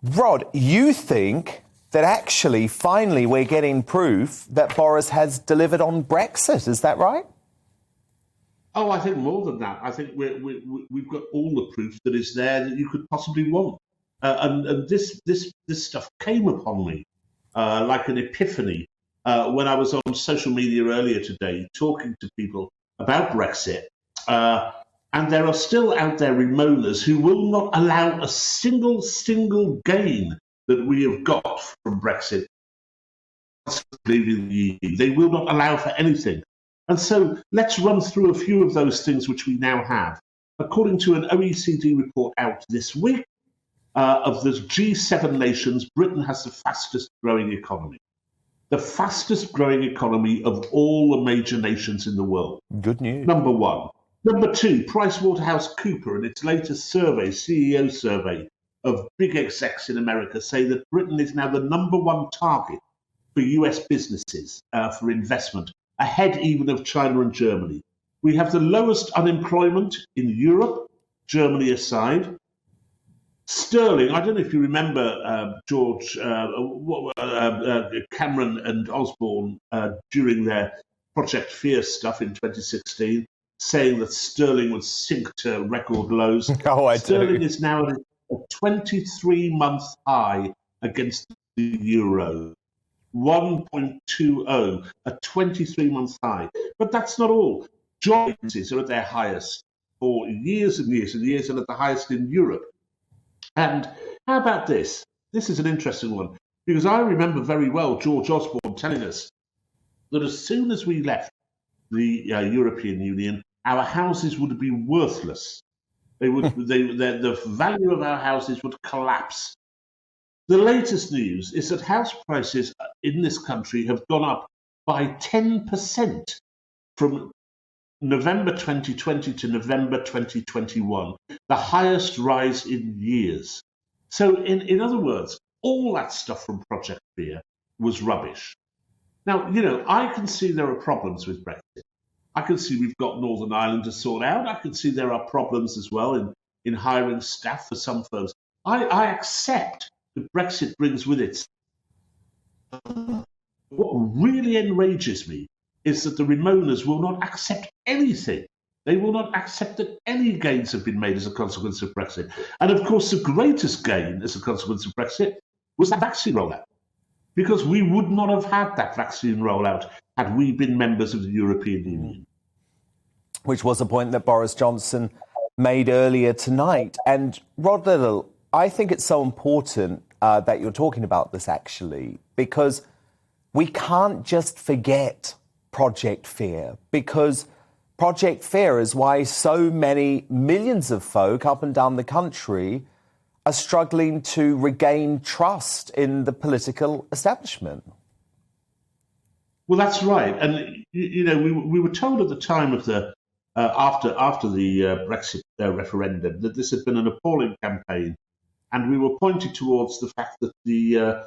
Rod, you think that actually, finally, we're getting proof that Boris has delivered on Brexit. Is that right? Oh, I think more than that. I think we've got all the proof that is there that you could possibly want. And this stuff came upon me like an epiphany when I was on social media earlier today talking to people about Brexit. And there are still out there Remoaners who will not allow a single gain that we have got from Brexit leaving the EU. They will not allow for anything. And so let's run through a few of those things which we now have. According to an OECD report out this week, of the G7 nations, Britain has the fastest growing economy. The fastest growing economy of all the major nations in the world. Good news. Number one. Number two, PricewaterhouseCoopers in its latest survey, CEO survey of big execs in America, say that Britain is now the number one target for US businesses for investment, ahead even of China and Germany. We have the lowest unemployment in Europe, Germany aside. Sterling, I don't know if you remember, George, Cameron and Osborne during their Project Fear stuff in 2016, saying that sterling would sink to record lows. Oh, I Sterling do. is now at a 23-month high against the euro. 1.20, a 23-month high. But that's not all. Job vacancies are at their highest for years and years and years, and at the highest in Europe. And how about this? This is an interesting one, because I remember very well George Osborne telling us that as soon as we left the European Union, our houses would be worthless. The value of our houses would collapse. The latest news is that house prices in this country have gone up by 10% from November 2020 to November 2021, the highest rise in years. So in other words, all that stuff from Project Fear was rubbish. Now, I can see there are problems with Brexit. I can see we've got Northern Ireland to sort out. I can see there are problems as well in hiring staff for some firms. I accept that Brexit brings with it. What really enrages me is that the Remoaners will not accept anything. They will not accept that any gains have been made as a consequence of Brexit. And of course, the greatest gain as a consequence of Brexit was that vaccine rollout. Because we would not have had that vaccine rollout had we been members of the European Union. Which was a point that Boris Johnson made earlier tonight. And Rod Liddle, I think it's so important that you're talking about this, actually, because we can't just forget Project Fear, because Project Fear is why so many millions of folk up and down the country are struggling to regain trust in the political establishment. Well, that's right. And, we were told at the time of the after the Brexit referendum that this had been an appalling campaign. And we were pointed towards the fact that the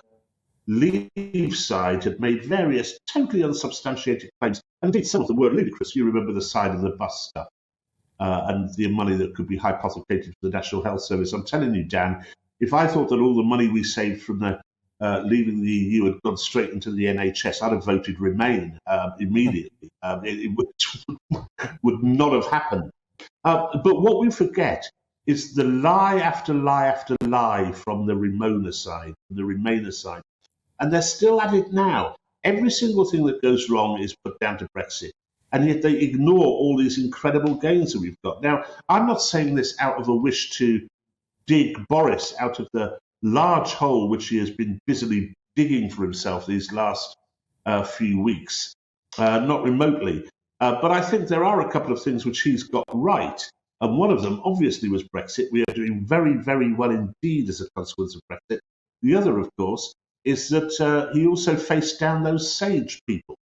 Leave side had made various totally unsubstantiated claims. And indeed, some of them were ludicrous. You remember the side of the bus stuff and the money that could be hypothecated for the National Health Service. I'm telling you, Dan, if I thought that all the money we saved from the leaving the EU had gone straight into the NHS, I'd have voted Remain immediately. It would not have happened. But what we forget is the lie after lie after lie from the Remainer side, from the Remainer side. And they're still at it now. Every single thing that goes wrong is put down to Brexit. And yet they ignore all these incredible gains that we've got. Now, I'm not saying this out of a wish to dig Boris out of the large hole which he has been busily digging for himself these last few weeks, not remotely. But I think there are a couple of things which he's got right. And one of them, obviously, was Brexit. We are doing very, very well indeed as a consequence of Brexit. The other, of course, is that he also faced down those SAGE people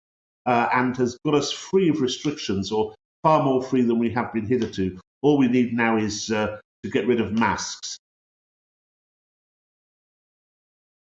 and has got us free of restrictions, or far more free than we have been hitherto. All we need now is to get rid of masks.